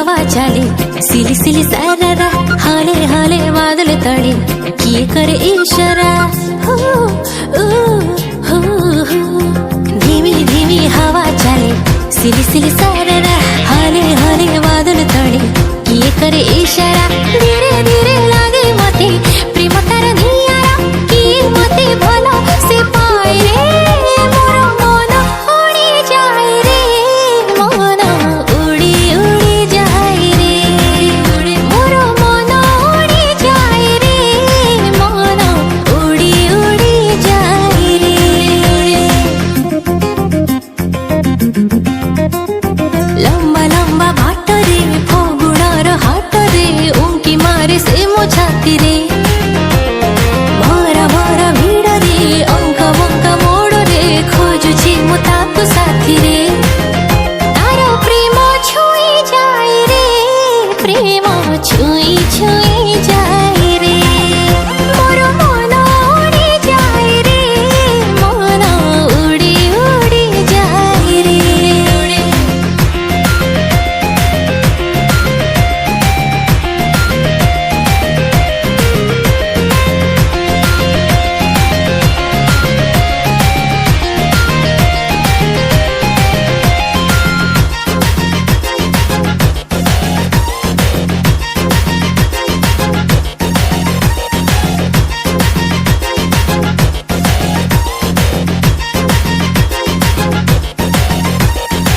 हवा चले सिली सिली सारा हाले हाले बादल तले किए करे इशारा हो हो धीमी धीमी हवा चले सिली सिली सारा हाले हाले बादल तले किए करे इशारा धीरे धीरे लागे मते प्रेम तार नियारा कि मते भलो से पाए रे मोर मन उड़ी जाए रे मन उड़ी उड़ी जाए रे मोर मन उड़ी जाए रे मन उड़ी उड़ी जाए रे लंबा लंबा बाट रे फगुणार हाट रे उंकी मारे से मो छाती रे भरा भरा भीड़ रे अंक बंक मोड़ रे खोजुची मो ताको साथी रे तार प्रेम छुई जाए रे प्रेम छुई छुई जाए रे मोर मन उड़ी जाए रे मन उड़ी उड़ी जाए रे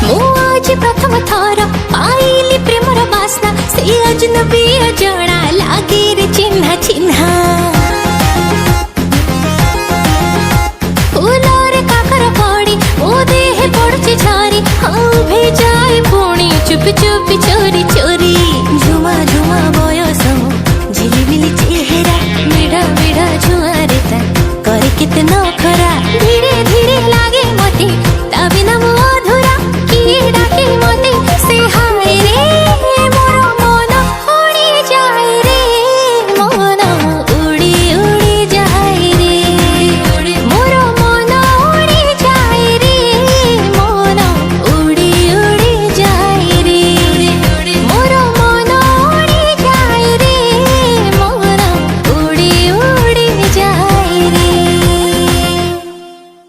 आज प्रथम थर पाइली प्रेमर बासना से अजनबी जना लागे रे चिन्ह